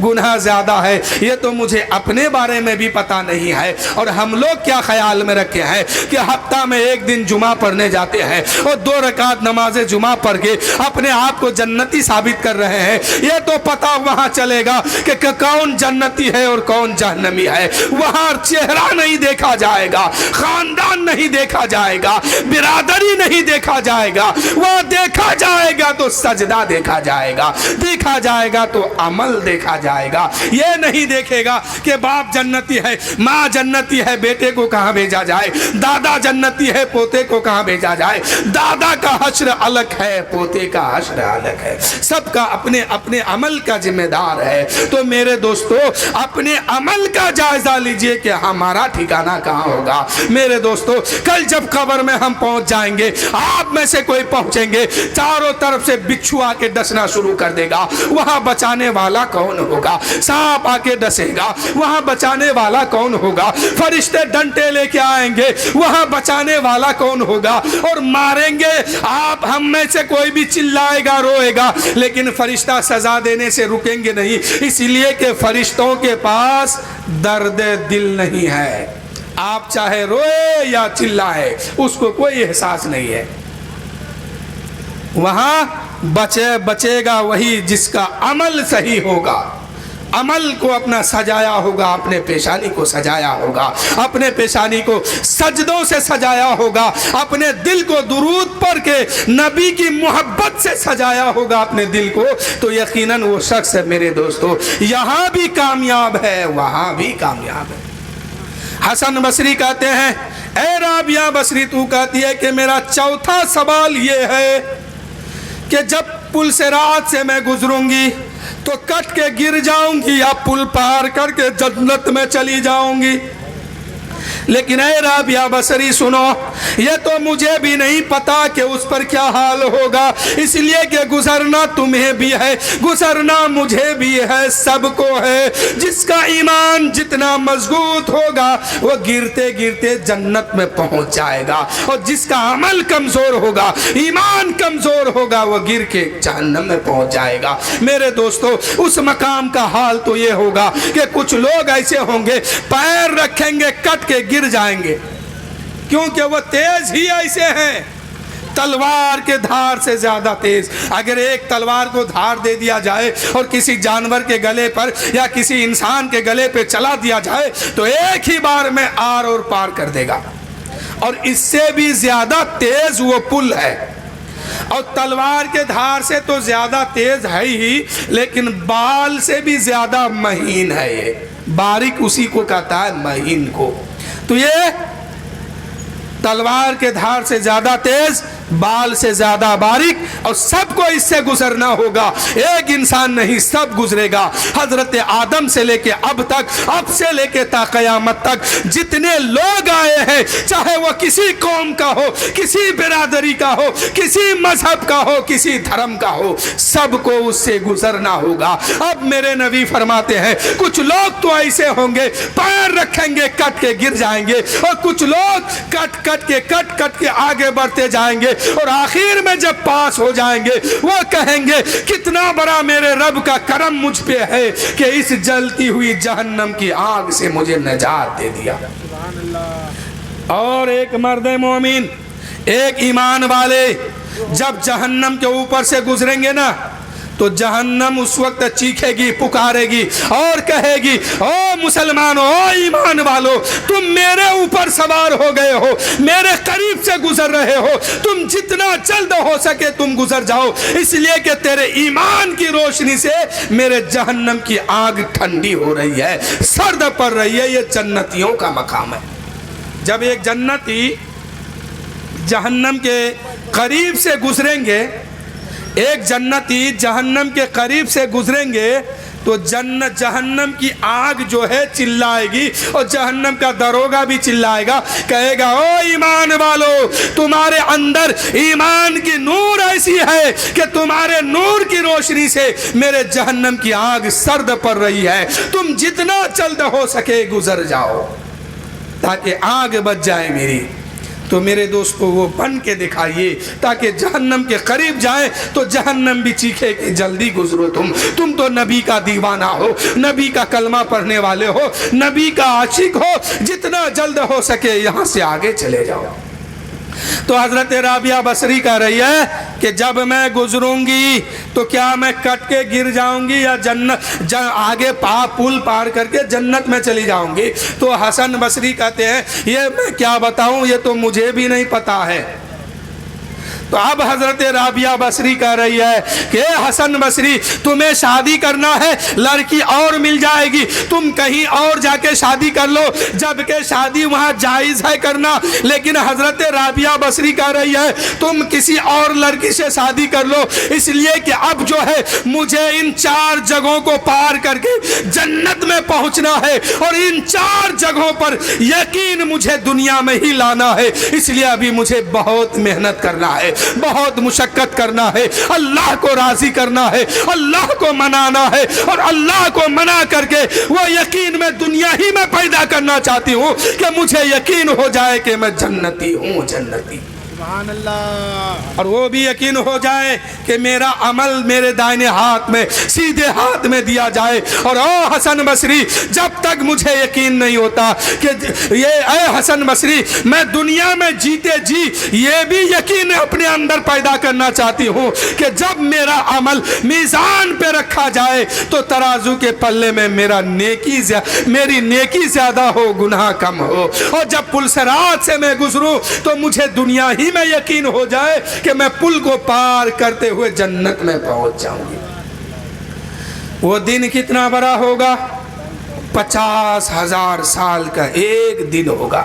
گناہ زیادہ ہے, یہ تو مجھے اپنے بارے میں بھی پتا نہیں ہے. اور ہم لوگ کیا خیال میں رکھے ہیں کہ ہفتہ میں 1 دن جمعہ پڑھنے جاتے ہیں اور 2 رکعت نماز جمعہ پڑھ کے اپنے آپ کو جنتی ثابت کر رہے ہیں. یہ تو پتا وہاں چلے گا کہ کون جنتی ہے اور کون جہنمی ہے. وہاں چہرہ نہیں دیکھا جائے گا, خاندان نہیں دیکھا جائے گا, برادری نہیں دیکھا جائے گا, وہاں دیکھا جائے گا تو سجدہ دیکھا جائے گا, دیکھا جائے گا تو عمل دیکھا جائے گا. یہ نہیں دیکھے گا کہ باپ جنتی ہے, ماں جنتی ہے, بیٹے کو کہاں بھیجا جائے, دادا جنتی ہے, پوتے کو کہاں بھیجا جائے. دادا کا حشر الگ ہے, پوتے کا حشر الگ ہے, سب کا اپنے اپنے عمل کا ذمہ دار ہے. تو میرے دوستو اپنے عمل کا جائزہ لیجئے کہ ہمارا ٹھکانہ کہاں ہوگا. میرے دوستو کل جب قبر میں ہم پہنچ جائیں گے, آپ میں سے کوئی پہنچیں گے, چاروں طرف سے بچھو آ کے ڈسنا شروع کر دے گا, وہاں بچانے والا کون ہوگا. سانپ آ کے ڈسے گا, وہاں بچانے والا کون ہوگا. فرشتے ڈنٹے لے کے آئیں گے, وہاں بچانے والا کون ہوگا. اور ماریں گے, آپ ہم میں سے کوئی بھی چلائے گا, روئے گا, لیکن فرشتہ سزا دینے سے رکیں گے نہیں, اس لیے کہ فرشتوں کے پاس درد دل نہیں ہے. آپ چاہے روئے یا چلائے, اس کو کوئی احساس نہیں ہے. وہاں بچے گا وہی جس کا عمل صحیح ہوگا, عمل کو اپنا سجایا ہوگا, اپنے پیشانی کو سجایا ہوگا, اپنے پیشانی کو سجدوں سے سجایا ہوگا, اپنے دل کو درود پڑھ کے نبی کی محبت سے سجایا ہوگا اپنے دل کو, تو یقیناً وہ شخص ہے میرے دوستو یہاں بھی کامیاب ہے, وہاں بھی کامیاب ہے. حسن بصری کہتے ہیں اے رابعہ بصری تو کہتی ہے کہ میرا چوتھا سوال یہ ہے کہ جب پل صراط سے میں گزروں گی تو کٹ کے گر جاؤں گی یا پل پار کر کے جنت میں چلی جاؤں گی. لیکن اے رابعہ بصری سنو، یہ تو مجھے بھی نہیں پتا کہ اس پر کیا حال ہوگا، اس لیے کہ گزرنا تمہیں بھی ہے، گزرنا مجھے بھی ہے، سب کو ہے۔ جس کا ایمان جتنا مضبوط ہوگا وہ گرتے گرتے جنت میں پہنچ جائے گا، اور جس کا عمل کمزور ہوگا، ایمان کمزور ہوگا، وہ گر کے جہنم میں پہنچ جائے گا۔ میرے دوستو، اس مقام کا حال تو یہ ہوگا کہ کچھ لوگ ایسے ہوں گے پیر رکھیں گے کٹ کے گر جائیں گے، کیونکہ وہ تیز ہی ایسے ہیں، تلوار کے دھار سے زیادہ تیز۔ اگر ایک تلوار کو دھار دے دیا جائے اور کسی جانور کے گلے پر یا کسی انسان کے گلے پہ چلا دیا جائے تو ایک ہی بار میں آر اور پار کر دے گا، اور اس سے بھی زیادہ تیز وہ پل ہے۔ اور تلوار کے دھار سے تو زیادہ تیز ہے ہی، لیکن بال سے بھی زیادہ مہین ہے، یہ باریک اسی کو کہتا ہے، مہین کو۔ تو یہ تلوار کے دھار سے زیادہ تیز، بال سے زیادہ باریک، اور سب کو اس سے گزرنا ہوگا، ایک انسان نہیں، سب گزرے گا۔ حضرت آدم سے لے کے اب تک، اب سے لے کے تا قیامت تک جتنے لوگ آئے ہیں، چاہے وہ کسی قوم کا ہو، کسی برادری کا ہو، کسی مذہب کا ہو، کسی دھرم کا ہو، سب کو اس سے گزرنا ہوگا۔ اب میرے نبی فرماتے ہیں کچھ لوگ تو ایسے ہوں گے پیر رکھیں گے کٹ کے گر جائیں گے، اور کچھ لوگ کٹ کے آگے بڑھتے جائیں گے، اور آخر میں جب پاس ہو جائیں گے وہ کہیں گے کتنا بڑا میرے رب کا کرم مجھ پہ ہے کہ اس جلتی ہوئی جہنم کی آگ سے مجھے نجات دے دیا۔ اور ایک مرد مومن، ایک ایمان والے جب جہنم کے اوپر سے گزریں گے نا تو جہنم اس وقت چیخے گی، پکارے گی اور کہے گی، او مسلمانوں، او ایمان والو، تم میرے اوپر سوار ہو گئے ہو، میرے قریب سے گزر رہے ہو، تم جتنا جلد ہو سکے تم گزر جاؤ، اس لیے کہ تیرے ایمان کی روشنی سے میرے جہنم کی آگ ٹھنڈی ہو رہی ہے، سرد پڑ رہی ہے۔ یہ جنتیوں کا مقام ہے۔ جب ایک جنتی جہنم کے قریب سے گزریں گے، ایک جنتی جہنم کے قریب سے گزریں گے تو جہنم کی آگ جو ہے چلائے گی، اور جہنم کا دروگا بھی چلائے گا، کہے گا، او ایمان والو، تمہارے اندر ایمان کی نور ایسی ہے کہ تمہارے نور کی روشنی سے میرے جہنم کی آگ سرد پڑ رہی ہے، تم جتنا جلد ہو سکے گزر جاؤ تاکہ آگ بچ جائے میری۔ تو میرے دوست کو وہ بن کے دکھائیے تاکہ جہنم کے قریب جائیں تو جہنم بھی چیخے کہ جلدی گزرو، تم تو نبی کا دیوانہ ہو، نبی کا کلمہ پڑھنے والے ہو، نبی کا عاشق ہو، جتنا جلد ہو سکے یہاں سے آگے چلے جاؤ۔ تو حضرت رابعہ بصری کہہ رہی ہے کہ جب میں گزروں گی تو کیا میں کٹ کے گر جاؤں گی یا آگے پل پار کر کے جنت میں چلی جاؤں گی؟ تو حسن بصری کہتے ہیں یہ میں کیا بتاؤں، یہ تو مجھے بھی نہیں پتا ہے۔ تو اب حضرت رابعہ بصری کہہ رہی ہے کہ حسن بصری، تمہیں شادی کرنا ہے، لڑکی اور مل جائے گی، تم کہیں اور جا کے شادی کر لو، جبکہ شادی وہاں جائز ہے کرنا، لیکن حضرت رابعہ بصری کہہ رہی ہے تم کسی اور لڑکی سے شادی کر لو، اس لیے کہ اب جو ہے مجھے ان 4 جگہوں کو پار کر کے جنت میں پہنچنا ہے، اور ان 4 جگہوں پر یقین مجھے دنیا میں ہی لانا ہے، اس لیے ابھی مجھے بہت محنت کرنا ہے، بہت مشقت کرنا ہے، اللہ کو راضی کرنا ہے، اللہ کو منانا ہے، اور اللہ کو منا کر کے وہ یقین میں دنیا ہی میں پیدا کرنا چاہتی ہوں کہ مجھے یقین ہو جائے کہ میں جنتی ہوں، جنتی۔ سبحان اللہ۔ اور وہ بھی یقین ہو جائے کہ میرا عمل میرے دائنے ہاتھ میں، سیدھے ہاتھ میں دیا جائے۔ اور او حسن بصری، جب تک مجھے یقین نہیں ہوتا کہ یہ اے حسن بصری، میں دنیا میں جیتے جی یہ بھی یقین اپنے اندر پیدا کرنا چاہتی ہوں کہ جب میرا عمل میزان پہ رکھا جائے تو ترازو کے پلے میں میری نیکی زیادہ ہو، گناہ کم ہو، اور جب پل صراط سے میں گزروں تو مجھے دنیا ہی میں یقین ہو جائے کہ میں پل کو پار کرتے ہوئے جنت میں پہنچ جاؤں گی۔ وہ دن کتنا بڑا ہوگا؟ 50,000 سال کا ایک دن ہوگا۔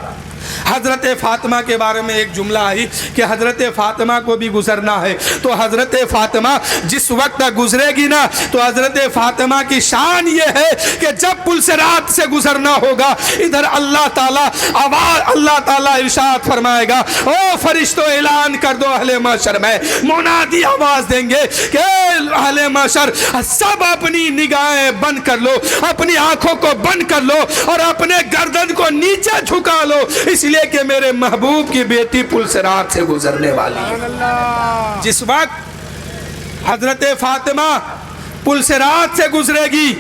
حضرت فاطمہ کے بارے میں ایک جملہ آئی کہ حضرت فاطمہ کو بھی گزرنا ہے، تو حضرت فاطمہ جس وقت گزرے گی نا تو حضرت فاطمہ کی شان یہ ہے کہ جب پل صراط سے گزرنا ہوگا ادھر اللہ تعالیٰ ارشاد فرمائے گا، او فرشتوں اعلان کر دو اہل محشر میں، منادی آواز دیں گے کہ اہل محشر سب اپنی نگاہیں بند کر لو، اپنی آنکھوں کو بند کر لو اور اپنے گردن کو نیچے جھکا لو، اس لیے کہ میرے محبوب کی بیٹی پل صراط سے گزرنے والی ہے۔ جس وقت حضرت فاطمہ پل صراط سے گزرے گی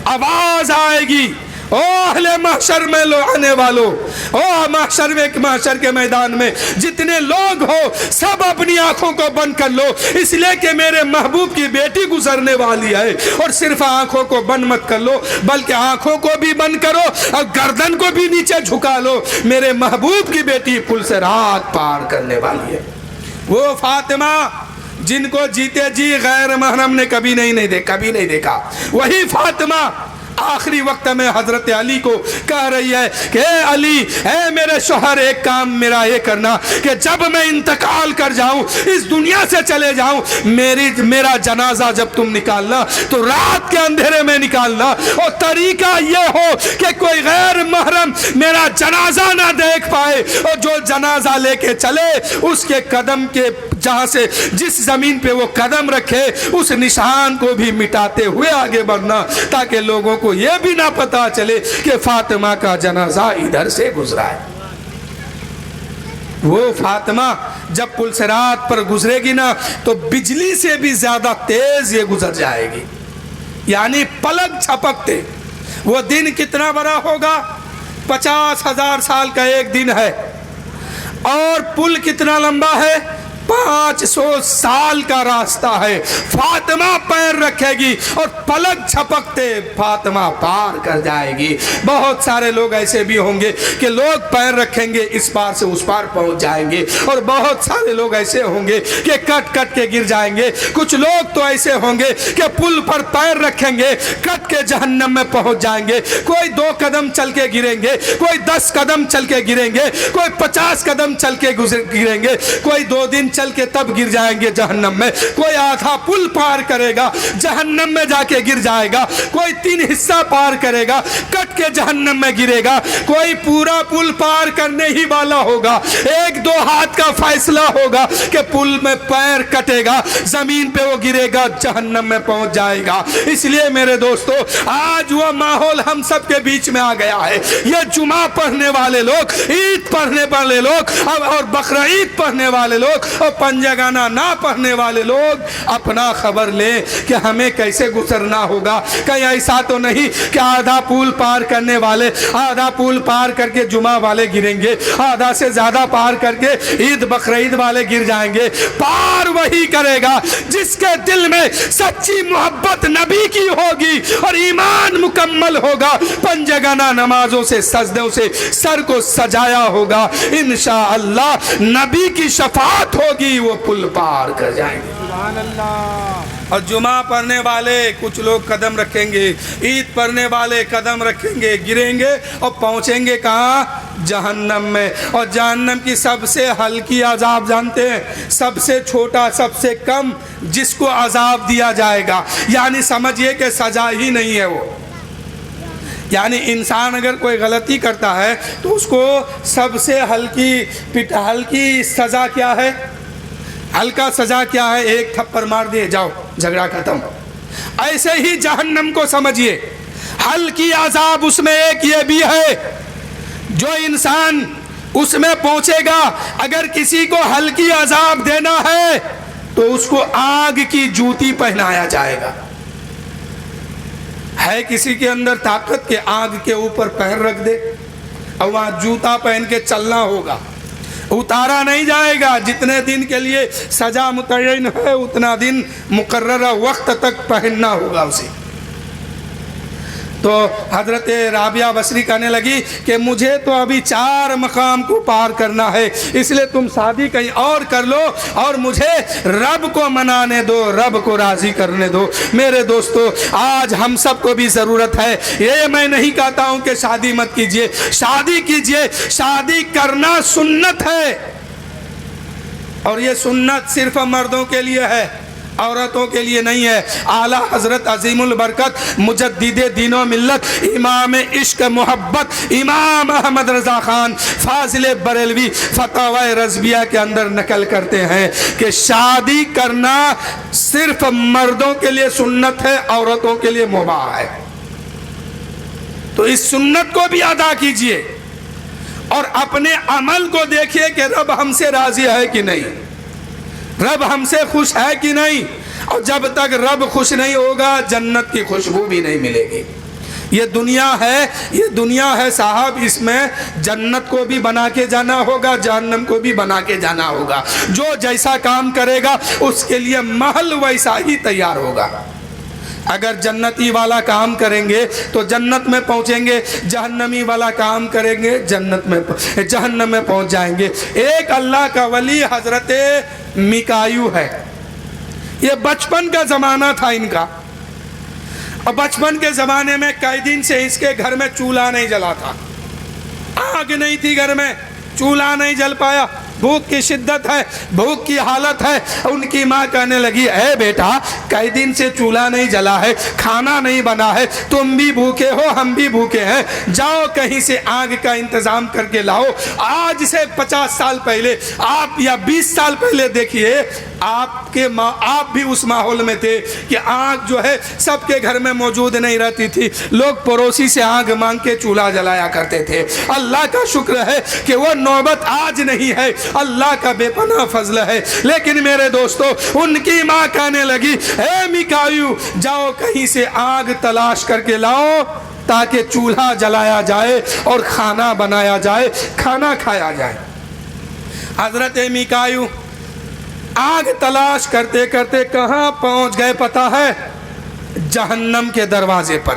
آواز آئے گی، او اہل محشر میں آنے والو، او محشر کے میدان میں جتنے لوگ ہو سب اپنی آنکھوں کو بند کر لو، اس لیے کہ میرے محبوب کی بیٹی گزرنے والی ہے۔ اور صرف آنکھوں کو بند مت کر لو بلکہ آنکھوں کو بھی بند کرو اور گردن کو بھی نیچے جھکا لو، میرے محبوب کی بیٹی پل صراط پار کرنے والی ہے۔ وہ فاطمہ جن کو جیتے جی غیر محرم نے کبھی نہیں دیکھا، وہی فاطمہ آخری وقت میں حضرت علی کو کہہ رہی ہے کہ اے علی، اے میرے شوہر، ایک کام میرا یہ کرنا کہ جب میں انتقال کر جاؤں، اس دنیا سے چلے جاؤں، میرا جنازہ جب تم نکالنا تو رات کے اندھیرے میں نکالنا، اور طریقہ یہ ہو کہ کوئی غیر محرم میرا جنازہ نہ دیکھ پائے، اور جو جنازہ لے کے چلے اس کے قدم کے جہاں سے جس زمین پہ وہ قدم رکھے اس نشان کو بھی مٹاتے ہوئے آگے بڑھنا، تاکہ لوگوں کو یہ بھی نہ پتا چلے کہ فاطمہ کا جنازہ ادھر سے گزرا ہے۔ وہ فاطمہ جب پل صراط پر گزرے گی نا تو بجلی سے بھی زیادہ تیز یہ گزر جائے گی، یعنی پلک جھپکتے۔ وہ دن کتنا بڑا ہوگا؟ 50,000 سال کا ایک دن ہے، اور پل کتنا لمبا ہے؟ 500 سال کا راستہ ہے۔ فاطمہ پیر رکھے گی اور پلک جھپکتے فاطمہ پار کر جائے گی۔ بہت سارے لوگ ایسے بھی ہوں گے کہ لوگ پیر رکھیں گے اس پار سے اس پار پہنچ جائیں گے، اور بہت سارے لوگ ایسے ہوں گے کہ کٹ کے گر جائیں گے۔ کچھ لوگ تو ایسے ہوں گے کہ پل پر پیر رکھیں گے کٹ کے جہنم میں پہنچ جائیں گے۔ کوئی 2 قدم چل کے گریں گے، کوئی 10 قدم چل کے گریں گے، کوئی 50 قدم چل کے گریں گے، کوئی 2 دن چل کے تب گر جائیں گے جہنم میں، کوئی آدھا پل پار کرے گا جہنم میں جا کے گر جائے گا، کوئی 3 حصہ پار کرے گا کٹ کے جہنم میں گرے گا، کوئی پورا پل پار کرنے ہی والا ہوگا، 1-2 ہاتھ کا فیصلہ ہوگا کہ پل میں پیر کٹے گا، زمین پہ وہ گرے گا، جہنم میں پہنچ جائے گا۔ اس لیے میرے دوستو آج وہ ماحول ہم سب کے بیچ میں آ گیا ہے۔ یہ جمعہ پڑھنے والے لوگ، عید پڑھنے والے لوگ اور بقرعید پڑھنے والے لوگ اور پنجگانہ نہ پڑھنے والے لوگ اپنا خبر لیں کہ ہمیں کیسے گزرنا ہوگا۔ کہیں ایسا تو نہیں کہ آدھا پول پار کرنے والے آدھا پول پار کر کے جمعہ والے گریں گے، آدھا سے زیادہ پار کر کے عید بقرعید والے گر جائیں گے۔ پار وہی کرے گا جس کے دل میں سچی محبت نبی کی ہوگی اور ایمان مکمل ہوگا، پنجگانہ نمازوں سے سجدوں سے سر کو سجایا ہوگا، انشاءاللہ نبی کی شفاعت ہوگی، وہ پل پار کر جائیں گے۔ سبحان اللہ۔ اور جمعہ پڑھنے والے کچھ لوگ قدم رکھیں گے، عید پڑھنے والے قدم رکھیں گے، گریں گے اور پہنچیں گے کہاں؟ جہنم میں۔ اور جہنم کی سب سے ہلکی عذاب جانتے ہیں؟ سب سے چھوٹا، سب سے کم جس کو عذاب دیا جائے گا، یعنی سمجھیے کہ سزا ہی نہیں ہے وہ، یعنی انسان اگر کوئی غلطی کرتا ہے تو اس کو سب سے ہلکی سزا کیا ہے؟ ہلکا سزا کیا ہے؟ 1 تھپڑ مار دیے، جاؤ جھگڑا ختم۔ ایسے ہی جہنم کو سمجھیے، ہلکی عذاب اس میں ایک یہ بھی ہے، جو انسان اس میں پہنچے گا اگر کسی کو ہلکی عذاب دینا ہے تو اس کو آگ کی جوتی پہنایا جائے گا۔ ہے کسی کے اندر طاقت کہ آگ کے اوپر پیر رکھ دے اور وہاں جوتا پہن کے چلنا ہوگا، اتارا نہیں جائے گا۔ جتنے دن کے لیے سزا متعین ہے اتنا دن مقررہ وقت تک پہننا ہوگا اسے۔ تو تو حضرت رابعہ بصری کہنے لگی کہ مجھے تو ابھی 4 مقام کو پار کرنا ہے، اس لیے تم شادی کہیں اور کر لو اور مجھے رب کو منانے دو، رب کو راضی کرنے دو۔ میرے دوستو، آج ہم سب کو بھی ضرورت ہے، یہ میں نہیں کہتا ہوں کہ شادی مت کیجئے، شادی کیجئے، شادی کرنا سنت ہے، اور یہ سنت صرف مردوں کے لیے ہے، عورتوں کے لیے نہیں ہے۔ اعلیٰ حضرت عظیم البرکت مجدد دین و ملت امام عشق محبت امام احمد رضا خان فاضل بریلوی فتاوی رضویہ کے اندر نقل کرتے ہیں کہ شادی کرنا صرف مردوں کے لیے سنت ہے، عورتوں کے لیے مباح ہے۔ تو اس سنت کو بھی ادا کیجئے اور اپنے عمل کو دیکھیے کہ رب ہم سے راضی ہے کہ نہیں، رب ہم سے خوش ہے کہ نہیں، اور جب تک رب خوش نہیں ہوگا جنت کی خوشبو بھی نہیں ملے گی۔ یہ دنیا ہے صاحب، اس میں جنت کو بھی بنا کے جانا ہوگا، جہنم کو بھی بنا کے جانا ہوگا۔ جو جیسا کام کرے گا اس کے لیے محل ویسا ہی تیار ہوگا۔ اگر جنتی والا کام کریں گے تو جنت میں پہنچیں گے، جہنمی والا کام کریں گے جہنم میں پہنچ جائیں گے۔ ایک اللہ کا ولی حضرت میکایو ہے، یہ بچپن کا زمانہ تھا ان کا، اور بچپن کے زمانے میں کئی دن سے اس کے گھر میں چولہا نہیں جلا تھا، آگ نہیں تھی گھر میں، چولہا نہیں جل پایا، بھوک کی شدت ہے، بھوک کی حالت ہے۔ ان کی ماں کہنے لگی اے بیٹا کئی دن سے چولہا نہیں جلا ہے، کھانا نہیں بنا ہے، تم بھی بھوکے ہو ہم بھی بھوکے ہیں، جاؤ کہیں سے آگ کا انتظام کر کے لاؤ۔ آج سے 50 سال پہلے آپ یا 20 سال پہلے دیکھیے، آپ بھی اس ماحول میں تھے کہ آگ جو ہے سب کے گھر میں موجود نہیں رہتی تھی، لوگ پڑوسی سے آگ مانگ کے چولہا جلایا کرتے تھے۔ اللہ کا شکر ہے کہ وہ نوبت آج نہیں ہے، اللہ کا بے پناہ فضل ہے۔ لیکن میرے دوستو، ان کی ماں کہنے لگی اے میکایو جاؤ کہیں سے آگ تلاش کر کے لاؤ تاکہ چولہا جلایا جائے اور کھانا بنایا جائے، کھانا کھایا جائے۔ حضرت میکایو آگ تلاش کرتے کرتے کہاں پہنچ گئے پتہ ہے؟ جہنم کے دروازے پر۔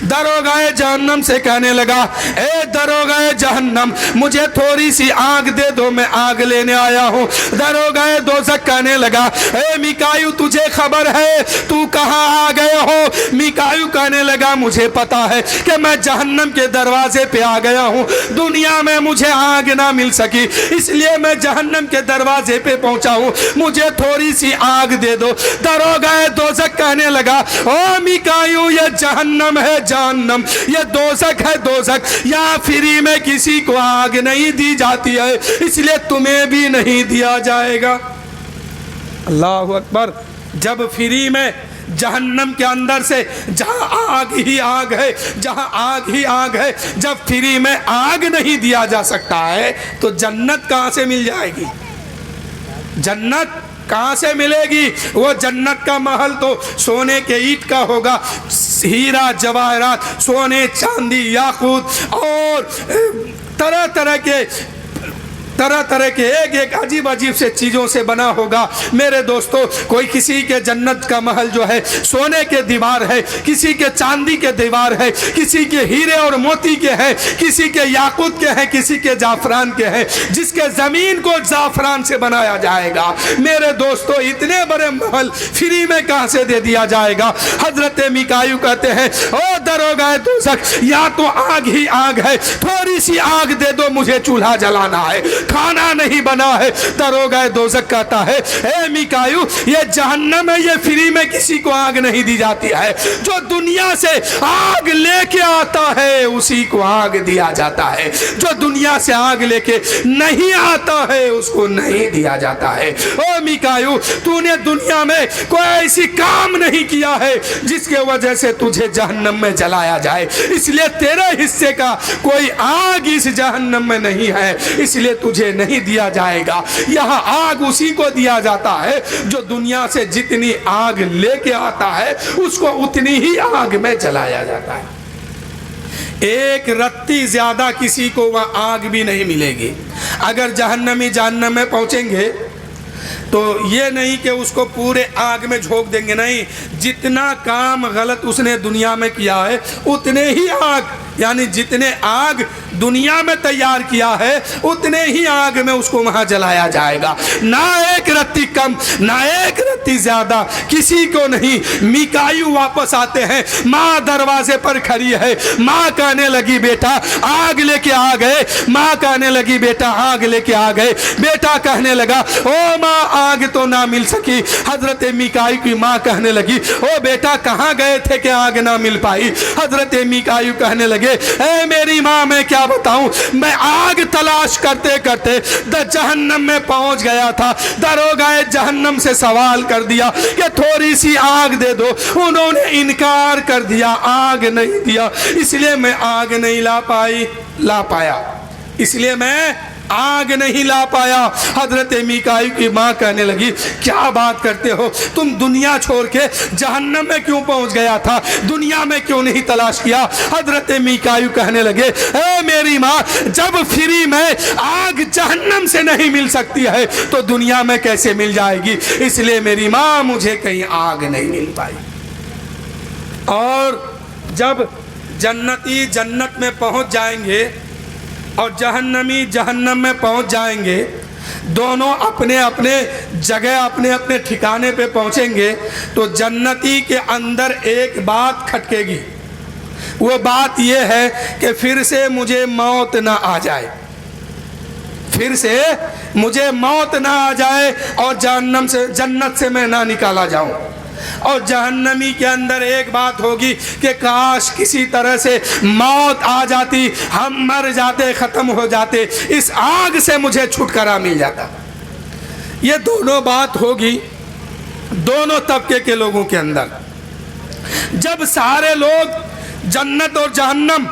دروغہ جہنم سے کہنے لگا اے دروغہ جہنم مجھے تھوڑی سی آگ دے دو، میں آگ لینے آیا ہوں۔ دروغہ دوزخ کہنے لگا اے میکایو تجھے خبر ہے تو کہاں آ گئے ہو؟ میکایو کہنے لگا مجھے پتا ہے کہ میں جہنم کے دروازے پہ آ گیا ہوں، دنیا میں مجھے آگ نہ مل سکی اس لیے میں جہنم کے دروازے پہ پہنچا ہوں، مجھے تھوڑی سی آگ دے دو۔ دروغہ دوزخ کہنے لگا او میکایو یہ جہنم ہے، جہنم یہ دوزخ ہے، دوزخ یہاں فری میں کسی کو آگ نہیں دی جاتی ہے، اس لیے تمہیں بھی نہیں دیا جائے گا۔ اللہ اکبر۔ جب فری میں جہنم کے اندر سے جہاں آگ ہی آگ ہے، جہاں آگ ہی آگ ہے، جب فری میں آگ نہیں دیا جا سکتا ہے تو جنت کہاں سے مل جائے گی؟ جنت کہاں سے ملے گی؟ وہ جنت کا محل تو سونے کے اینٹ کا ہوگا، ہیرا جواہرات، سونے چاندی یاقوت اور طرح طرح کے ایک عجیب عجیب سے چیزوں سے بنا ہوگا۔ میرے دوستو کوئی کسی کے جنت کا محل جو ہے سونے کے دیوار ہے، کسی کے چاندی کے دیوار ہے، کسی کے ہیرے اور موتی کے ہیں، کسی کے یاقوت کے ہیں، کسی کے زعفران کے ہیں، جس کے زمین کو زعفران سے بنایا جائے گا۔ میرے دوستو اتنے بڑے محل فری میں کہاں سے دے دیا جائے گا؟ حضرت میکایو کہتے ہیں او دروغہ دوزخ یا تو آگ ہی آگ ہے، تھوڑی سی آگ دے دو مجھے چولہا جلانا ہے، کھانا نہیں بنا ہے۔ دروغہ دوزخ کہتا ہے اے میکایو یہ جہنم ہے، یہ فری میں کسی کو آگ نہیں دی جاتی ہے، جو دنیا سے آگ لے کے آتا ہے اسی کو آگ دیا جاتا ہے، جو دنیا سے آگ لے کے نہیں آتا ہے اس کو نہیں دیا جاتا ہے۔ او میکایو تو نے دنیا میں کوئی ایسی کام نہیں کیا ہے جس کے وجہ سے تجھے جہنم میں جلایا جائے، اس لیے تیرے حصے کا کوئی آگ اس جہنم میں نہیں ہے، اس لیے تجھے نہیں دیا جائے گا۔ یہاں آگ اسی کو دیا جاتا ہے جو دنیا سے جتنی آگ لے کے آتا ہے اس کو اتنی ہی آگ میں جلایا جاتا ہے۔ ایک رتی زیادہ کسی کو وہاں آگ بھی نہیں ملے گی۔ اگر جہنمی جہنم میں پہنچیں گے تو یہ نہیں کہ اس کو پورے آگ میں جھونک دیں گے، نہیں، جتنا کام غلط اس نے دنیا میں کیا ہے اتنے ہی آگ، یعنی جتنے آگ دنیا میں تیار کیا ہے اتنے ہی آگ میں اس کو وہاں جلایا جائے گا، نہ ایک رتی کم نہ ایک رتی زیادہ، کسی کو نہیں۔ میکائیل واپس آتے ہیں، ماں دروازے پر کھڑی ہے، ماں کہنے لگی بیٹا آگ لے کے آ گئے، ماں کہنے لگی بیٹا آگ لے کے آ گئے، بیٹا کہنے لگا او ماں آگ تو نہ مل سکی، حضرت میکائیل کی ماں کہنے لگی او بیٹا کہاں گئے تھے کہ آگ نہ مل پائی، حضرت میکائیل کہنے لگے اے میری ماں میں کیا بتاؤں، میں آگ تلاش کرتے کرتے جہنم میں پہنچ گیا تھا، دروغہ جہنم سے سوال کر دیا کہ تھوڑی سی آگ دے دو، انہوں نے انکار کر دیا، آگ نہیں دیا، اس لیے میں آگ نہیں لا پایا، اس لیے میں آگ نہیں لا پایا۔ حضرت میکائیل کی ماں کہنے لگی کیا بات کرتے ہو، تم دنیا چھوڑ کے جہنم میں کیوں پہنچ گیا تھا، دنیا میں کیوں نہیں تلاش کیا؟ حضرت میکائیل کہنے لگے اے میری ماں، جب فری میں آگ جہنم سے نہیں مل سکتی ہے تو دنیا میں کیسے مل جائے گی، اس لیے میری ماں مجھے کہیں آگ نہیں مل پائی۔ اور جب جنتی جنت میں پہنچ جائیں گے اور جہنمی جہنم میں پہنچ جائیں گے، دونوں اپنے اپنے جگہ اپنے اپنے ٹھکانے پہ پہنچیں گے، تو جنتی کے اندر ایک بات کھٹکے گی، وہ بات یہ ہے کہ پھر سے مجھے موت نہ آ جائے، پھر سے مجھے موت نہ آ جائے اور جنت سے میں نہ نکالا جاؤں۔ اور جہنمی کے اندر ایک بات ہوگی کہ کاش کسی طرح سے موت آ جاتی، ہم مر جاتے، ختم ہو جاتے، اس آگ سے مجھے چھٹکارا مل جاتا۔ یہ دونوں بات ہوگی دونوں طبقے کے لوگوں کے اندر۔ جب سارے لوگ جنت اور جہنم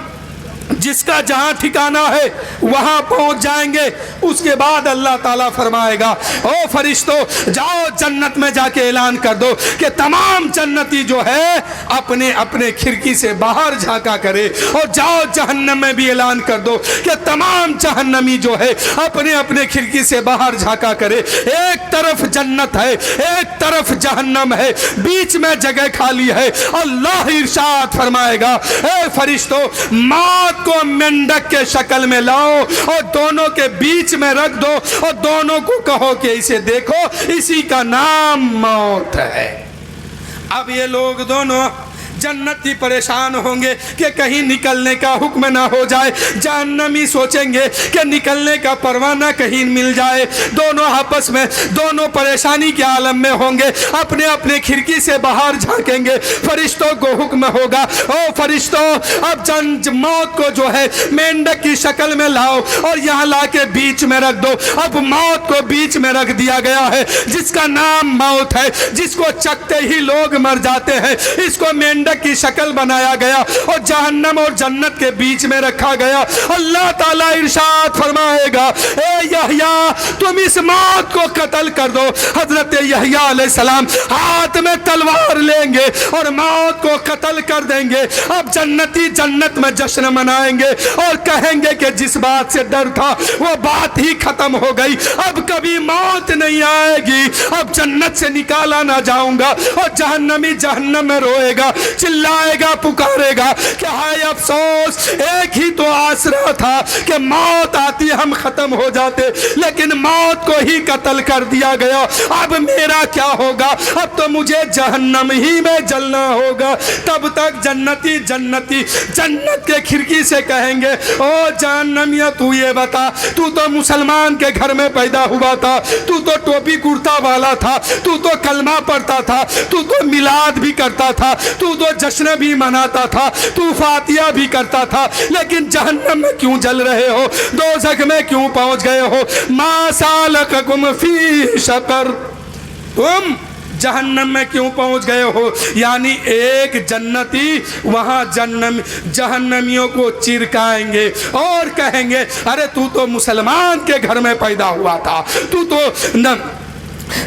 جس کا جہاں ٹھکانہ ہے وہاں پہنچ جائیں گے، اس کے بعد اللہ تعالیٰ فرمائے گا او فرشتو جاؤ جنت میں جا کے اعلان کر دو کہ تمام جنتی جو ہے اپنے اپنے کھڑکی سے باہر جھانکا کرے، اور جاؤ جہنم میں بھی اعلان کر دو کہ تمام جہنمی جو ہے اپنے اپنے کھڑکی سے باہر جھانکا کرے۔ ایک طرف جنت ہے، ایک طرف جہنم ہے، بیچ میں جگہ خالی ہے۔ اللہ ارشاد فرمائے گا اے فرشتو موت کو مینڈک کے شکل میں لاؤ اور دونوں کے بیچ میں رکھ دو، اور دونوں کو کہو کہ اسے دیکھو، اسی کا نام موت ہے۔ اب یہ لوگ دونوں جنتی پریشان ہوں گے کہ کہیں نکلنے کا حکم نہ ہو جائے، جہنمی سوچیں گے کہ نکلنے کا پروانہ کہیں مل جائے، دونوں آپس میں دونوں پریشانی کے عالم میں ہوں گے، اپنے اپنے کھڑکی سے باہر جھانکیں گے۔ فرشتوں کو حکم ہوگا او فرشتوں اب موت کو جو ہے مینڈک کی شکل میں لاؤ اور یہاں لا کے بیچ میں رکھ دو۔ اب موت کو بیچ میں رکھ دیا گیا ہے، جس کا نام موت ہے، جس کو چکتے ہی لوگ مر جاتے ہیں، اس کو مینڈک کی شکل بنایا گیا اور جہنم اور جنت کے بیچ میں رکھا گیا۔ اللہ تعالیٰ ارشاد فرمائے گا اے یحییٰ تم اس موت کو قتل کر دو۔ حضرت یحییٰ علیہ السلام ہاتھ میں تلوار لیں گے اور موت کو قتل کر دیں گے۔ اب جنتی جنت میں جشن منائیں گے اور کہیں گے کہ جس بات سے ڈر تھا وہ بات ہی ختم ہو گئی، اب کبھی موت نہیں آئے گی، اب جنت سے نکالا نہ جاؤں گا۔ اور جہنمی جہنم میں روئے گا، چلائے گا، پکارے گا کہ ہائے افسوس، ایک ہی تو آسرا تھا کہ موت آتی ہم ختم ہو جاتے، لیکن موت کو ہی قتل کر دیا گیا، اب میرا کیا ہوگا، اب تو مجھے جہنم ہی میں جلنا ہوگا۔ تب تک جنتی جنت کے کھڑکی سے کہیں گے او جہنمیہ تو یہ بتا، تو تو مسلمان کے گھر میں پیدا ہوا تھا، تو تو ٹوپی کرتا والا تھا، تو تو کلمہ پڑھتا تھا، تو تو میلاد بھی کرتا تھا، تو جشن بھی مناتا تھا، تو فاتحہ بھی کرتا تھا، لیکن جہنم میں کیوں جل رہے ہو، دوزخ میں کیوں پہنچ گئے ہو؟ ما سالککم فی سقر، تم جہنم میں کیوں پہنچ گئے ہو؟ یعنی ایک جنتی وہاں جہنمیوں کو چرکائیں گے اور کہیں گے ارے تو تو مسلمان کے گھر میں پیدا ہوا تھا، تو تو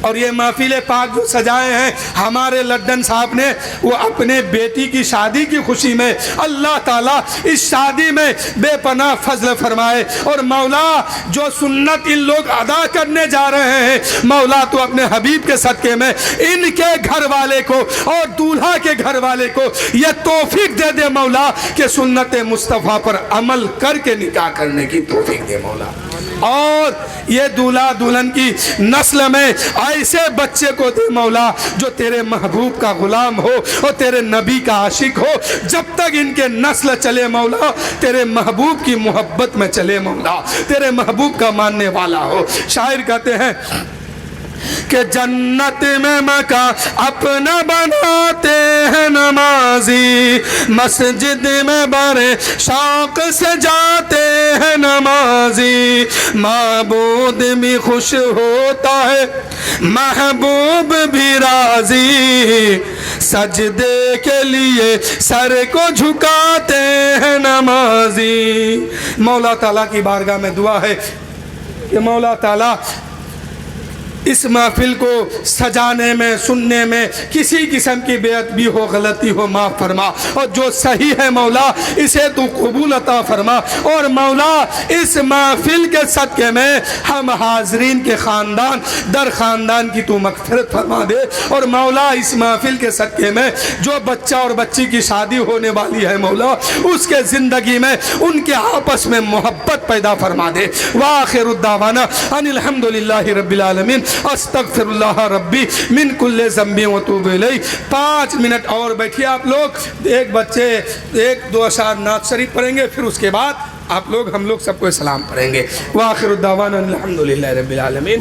اور یہ محفل پاک جو سجائے ہیں ہمارے لڈن صاحب نے، وہ اپنے بیٹی کی شادی کی خوشی میں اللہ تعالیٰ اس شادی میں بے پناہ فضل فرمائے، اور مولا جو سنت ان لوگ ادا کرنے جا رہے ہیں مولا تو اپنے حبیب کے صدقے میں ان کے گھر والے کو اور دولہا کے گھر والے کو یہ توفیق دے دے مولا کہ سنت مصطفیٰ پر عمل کر کے نکاح کرنے کی توفیق دے مولا، اور یہ دولہا دلہن کی نسل میں ایسے بچے کو دے مولا جو تیرے محبوب کا غلام ہو اور تیرے نبی کا عاشق ہو، جب تک ان کے نسل چلے مولا تیرے محبوب کی محبت میں چلے مولا، تیرے محبوب کا ماننے والا ہو۔ شاعر کہتے ہیں کہ جنت میں مکان اپنا بناتے ہیں نمازی، مسجد میں بڑے شوق سے جاتے ہیں نمازی، معبود بھی خوش ہوتا ہے محبوب بھی راضی، سجدے کے لیے سر کو جھکاتے ہیں نمازی۔ مولا تعالیٰ کی بارگاہ میں دعا ہے کہ مولا تعالیٰ اس محفل کو سجانے میں سننے میں کسی قسم کی بے ادبی ہو غلطی ہو معاف فرما، اور جو صحیح ہے مولا اسے تو قبول عطا فرما، اور مولا اس محفل کے صدقے میں ہم حاضرین کے خاندان در خاندان کی تو مغفرت فرما دے، اور مولا اس محفل کے صدقے میں جو بچہ اور بچی کی شادی ہونے والی ہے مولا اس کے زندگی میں ان کے آپس میں محبت پیدا فرما دے۔ وآخر الدعوانا ان الحمدللہ رب العالمین، استغفر اللہ ربی من کل ذنب واتوب الیہ۔ 5 منٹ اور بیٹھیے آپ لوگ، ایک بچے 1-2 اشعار نعت شریف پڑھیں گے، پھر اس کے بعد آپ لوگ ہم لوگ سب کو سلام پڑھیں گے۔ وآخر الدعوانا الحمدللہ رب العالمین۔